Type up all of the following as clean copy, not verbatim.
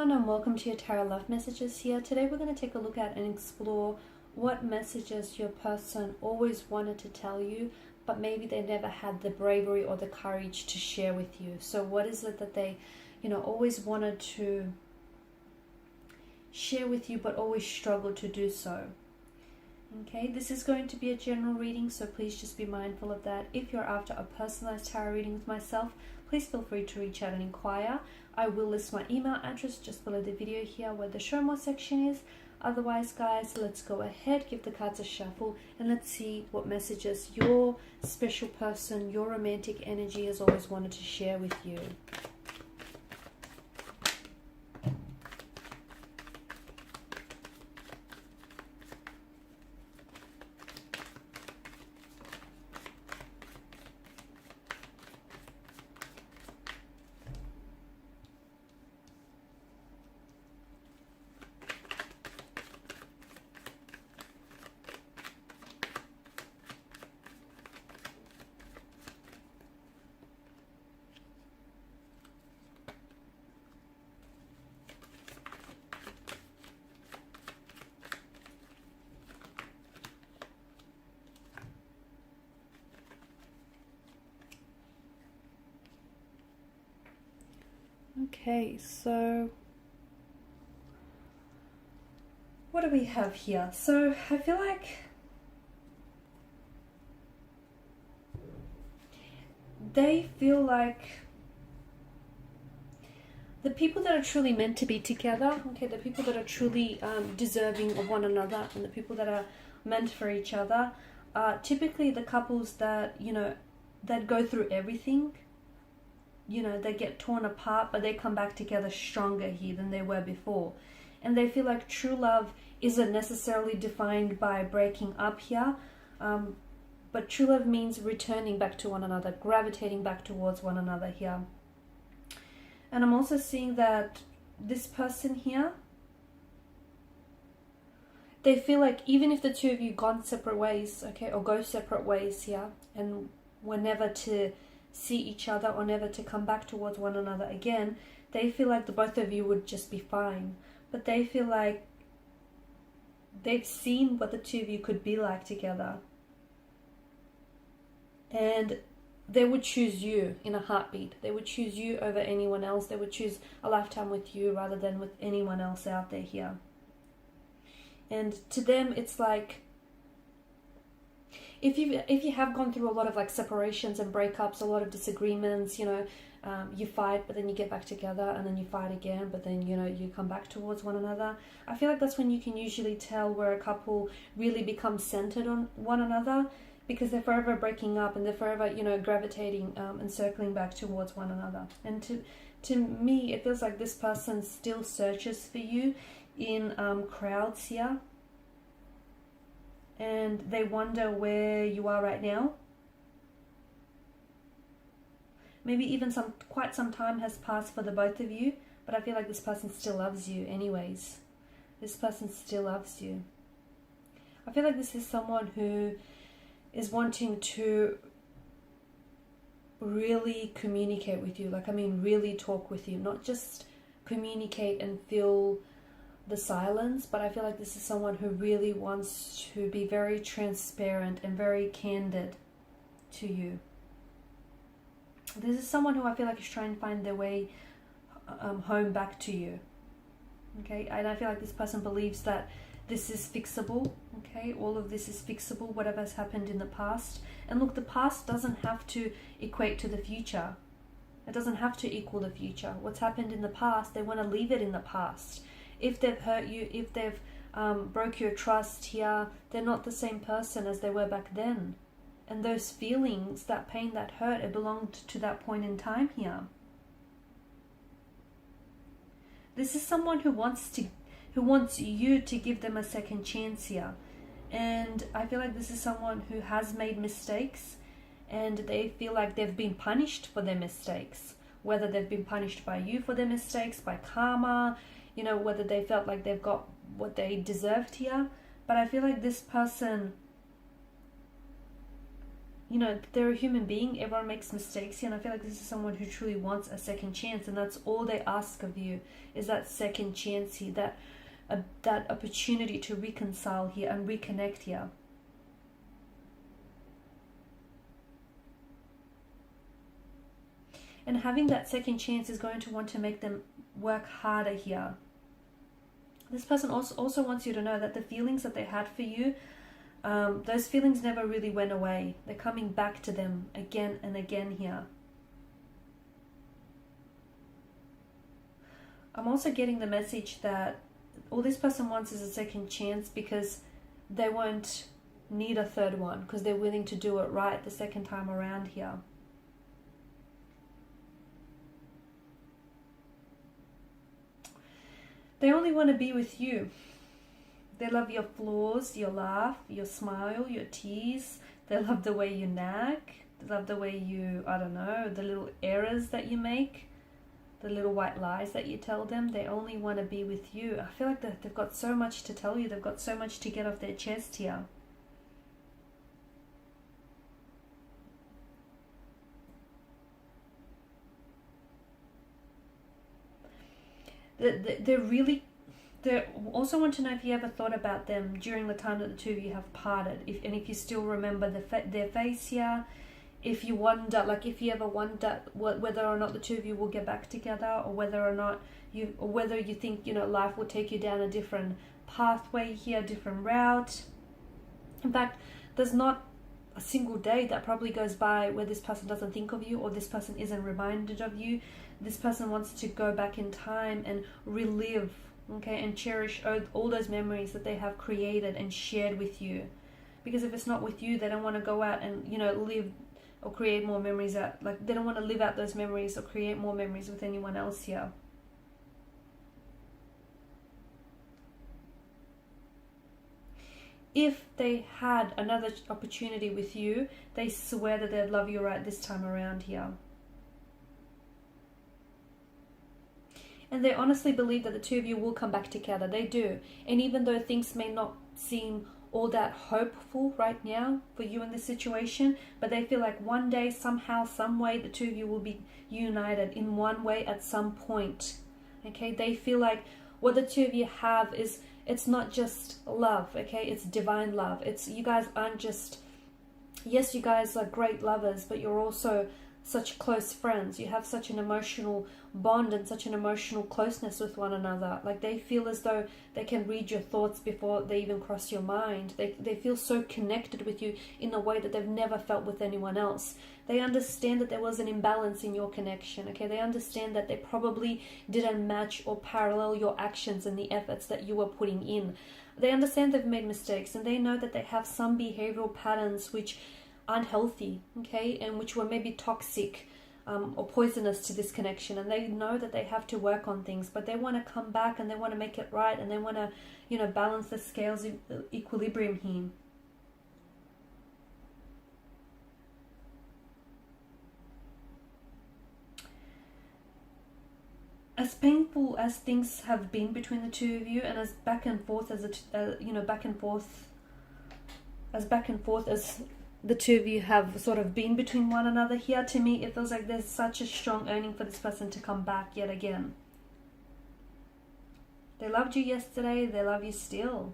everyone, and welcome to your Tarot Love Messages here. Today we're going to take a look at and explore what messages your person always wanted to tell you, but maybe they never had the bravery or the courage to share with you. So what is it that they, always wanted to share with you, but always struggled to do so? Okay, this is going to be a general reading, so please just be mindful of that. If you're after a personalized tarot reading with myself, please feel free to reach out and inquire. I will list my email address just below the video here where the show more section is. Otherwise, guys, let's go ahead, give the cards a shuffle, and let's see what messages your special person, your romantic energy has always wanted to share with you. Okay, so what do we have here? So I feel like they feel like the people that are truly meant to be together, okay, the people that are truly deserving of one another, and the people that are meant for each other are typically the couples that, that go through everything. They get torn apart, but they come back together stronger here than they were before. And they feel like true love isn't necessarily defined by breaking up here, but true love means returning back to one another, gravitating back towards one another here. And I'm also seeing that this person here, they feel like even if the two of you gone separate ways, okay, or go separate ways here, and were never to see each other or never to come back towards one another again, they feel like the both of you would just be fine. But they feel like they've seen what the two of you could be like together, and they would choose you in a heartbeat. They would choose you over anyone else. They would choose a lifetime with you rather than with anyone else out there here. And to them, it's like, if you have gone through a lot of like separations and breakups, a lot of disagreements, you fight, but then you get back together, and then you fight again, but then you come back towards one another. I feel like that's when you can usually tell where a couple really becomes centered on one another, because they're forever breaking up and they're forever gravitating and circling back towards one another. And to me, it feels like this person still searches for you in crowds here. And they wonder where you are right now. Maybe even quite some time has passed for the both of you, but I feel like this person still loves you anyways. This person still loves you. I feel like this is someone who is wanting to really communicate with you. Really talk with you, not just communicate and feel the silence, but I feel like this is someone who really wants to be very transparent and very candid to you. This is someone who I feel like is trying to find their way home back to you. Okay, and I feel like this person believes that this is fixable. Okay, all of this is fixable, whatever has happened in the past. And look, the past doesn't have to equate to the future. It doesn't have to equal the future. What's happened in the past, they want to leave it in the past. If they've hurt you, if they've broke your trust here, they're not the same person as they were back then. And those feelings, that pain, that hurt, it belonged to that point in time here. This is someone who wants you to give them a second chance here. And I feel like this is someone who has made mistakes, and they feel like they've been punished for their mistakes. Whether they've been punished by you for their mistakes, by karma, whether they felt like they've got what they deserved here. But I feel like this person you know, they're a human being. Everyone makes mistakes here, and I feel like this is someone who truly wants a second chance, and that's all they ask of you, is that second chance here, that opportunity to reconcile here and reconnect here. And having that second chance is going to want to make them work harder here. This person also wants you to know that the feelings that they had for you, those feelings never really went away. They're coming back to them again and again here. I'm also getting the message that all this person wants is a second chance because they won't need a third one, because they're willing to do it right the second time around here. They only want to be with you. They love your flaws, your laugh, your smile, your tease. They love the way you nag. They love the way you, I don't know, the little errors that you make, the little white lies that you tell them. They only want to be with you. I feel like they've got so much to tell you. They've got so much to get off their chest here. They also want to know if you ever thought about them during the time that the two of you have parted, if you still remember their face here, if you ever wonder whether or not the two of you will get back together, or whether you think, you know, life will take you down a different pathway here, different route. In fact, there's not a single day that probably goes by where this person doesn't think of you, or this person isn't reminded of you. This person wants to go back in time and relive, okay, and cherish all those memories that they have created and shared with you. Because if it's not with you, they don't want to go out and, you know, live or create more memories out. Like, they don't want to live out those memories or create more memories with anyone else here. If they had another opportunity with you, they swear that they'd love you right this time around here. And they honestly believe that the two of you will come back together. They do. And even though things may not seem all that hopeful right now for you in this situation, but they feel like one day, somehow, some way, the two of you will be united in one way at some point. Okay? They feel like what the two of you have is, it's not just love, okay? It's divine love. It's, you guys aren't just, yes, you guys are great lovers, but you're also such close friends. You have such an emotional bond and such an emotional closeness with one another. Like, they feel as though they can read your thoughts before they even cross your mind. They feel so connected with you in a way that they've never felt with anyone else. They understand that there was an imbalance in your connection, okay? They understand that they probably didn't match or parallel your actions and the efforts that you were putting in. They understand they've made mistakes, and they know that they have some behavioral patterns which aren't healthy, okay, and which were maybe toxic or poisonous to this connection, and they know that they have to work on things, but they want to come back and they want to make it right, and they want to, you know, balance the scales of equilibrium here. As painful as things have been between the two of you, and as back and forth as the two of you have sort of been between one another here, to me it feels like there's such a strong yearning for this person to come back yet again. They loved you yesterday, they love you still.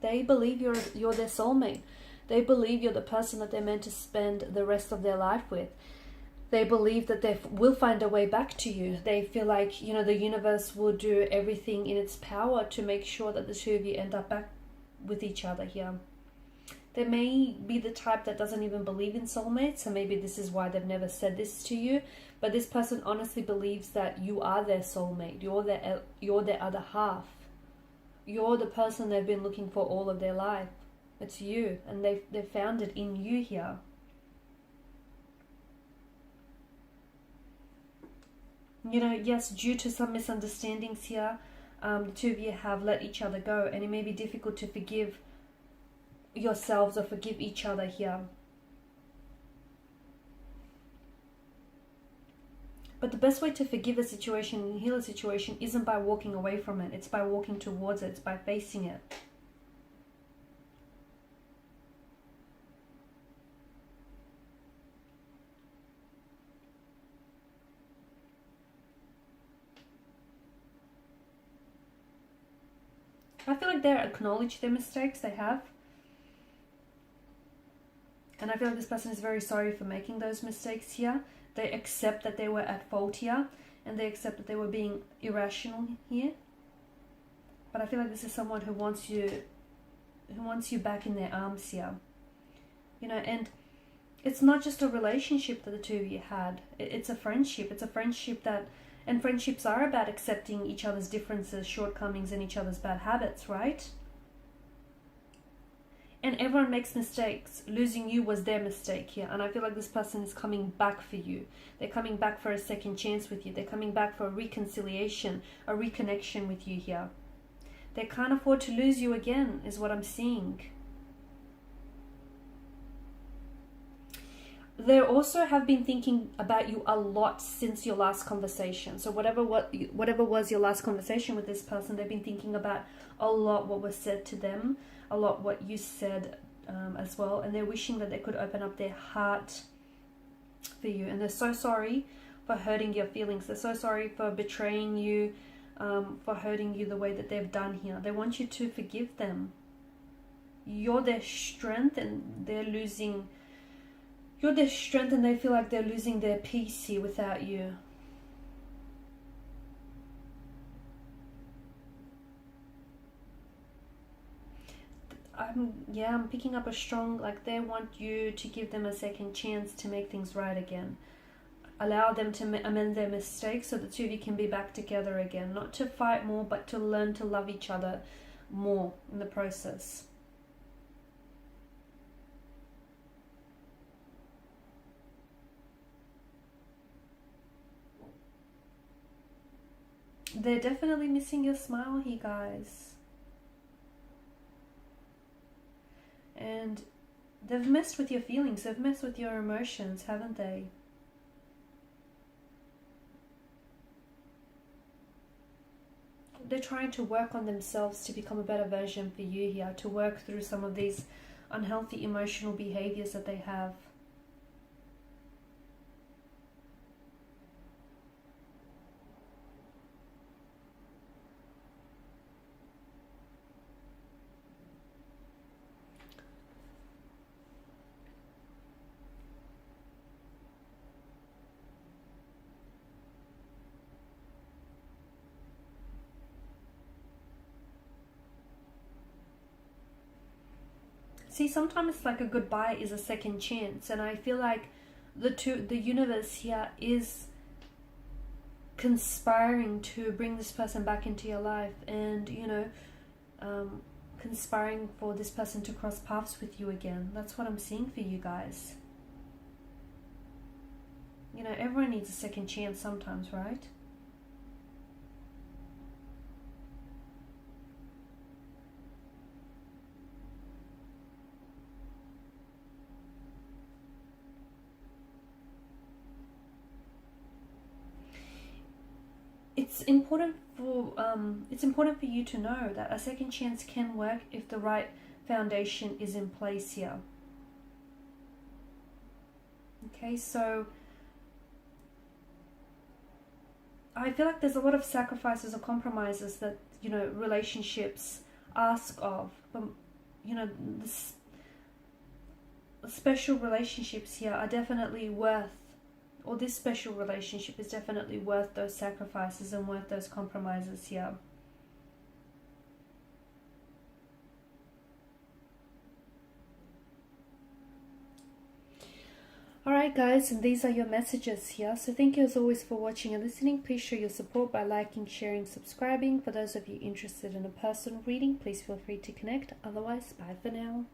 They believe you're their soulmate. They believe you're the person that they're meant to spend the rest of their life with. They believe that they will find a way back to you. They feel like, you know, the universe will do everything in its power to make sure that the two of you end up back with each other here. They may be the type that doesn't even believe in soulmates, so maybe this is why they've never said this to you. But this person honestly believes that you are their soulmate. You're their other half. You're the person they've been looking for all of their life. It's you, and they've found it in you here. You know, yes, due to some misunderstandings here, the two of you have let each other go, and it may be difficult to forgive yourselves or forgive each other here. But the best way to forgive a situation and heal a situation isn't by walking away from it. It's by walking towards it. It's by facing it. I feel like they acknowledge their mistakes they have. And I feel like this person is very sorry for making those mistakes here. They accept that they were at fault here. And they accept that they were being irrational here. But I feel like this is someone who wants you back in their arms here. You know, and it's not just a relationship that the two of you had. It's a friendship. It's a friendship that... And friendships are about accepting each other's differences, shortcomings, and each other's bad habits, right? And everyone makes mistakes. Losing you was their mistake here. And I feel like this person is coming back for you. They're coming back for a second chance with you. They're coming back for a reconciliation, a reconnection with you here. They can't afford to lose you again, is what I'm seeing. They also have been thinking about you a lot since your last conversation. So whatever was your last conversation with this person, they've been thinking about a lot what was said to them, a lot what you said as well. And they're wishing that they could open up their heart for you. And they're so sorry for hurting your feelings. They're so sorry for betraying you, for hurting you the way that they've done here. They want you to forgive them. You're their strength and they're losing... You're their strength and they feel like they're losing their peace here without you. I'm picking up a strong, like they want you to give them a second chance to make things right again. Allow them to amend their mistakes so the two of you can be back together again. Not to fight more, but to learn to love each other more in the process. They're definitely missing your smile here, guys. And they've messed with your feelings. They've messed with your emotions, haven't they? They're trying to work on themselves to become a better version for you here. To work through some of these unhealthy emotional behaviors that they have. See, sometimes it's like a goodbye is a second chance, and I feel like the universe here is conspiring to bring this person back into your life, and you know, conspiring for this person to cross paths with you again. That's what I'm seeing for you guys. You know, everyone needs a second chance sometimes, right? It's important for you to know that a second chance can work if the right foundation is in place here. Okay, so I feel like there's a lot of sacrifices or compromises that, you know, relationships ask of. But, you know, special relationships here are definitely worth, or this special relationship is definitely worth those sacrifices and worth those compromises here. Alright guys, and these are your messages here. So thank you as always for watching and listening. Please show your support by liking, sharing, subscribing. For those of you interested in a personal reading, please feel free to connect. Otherwise, bye for now.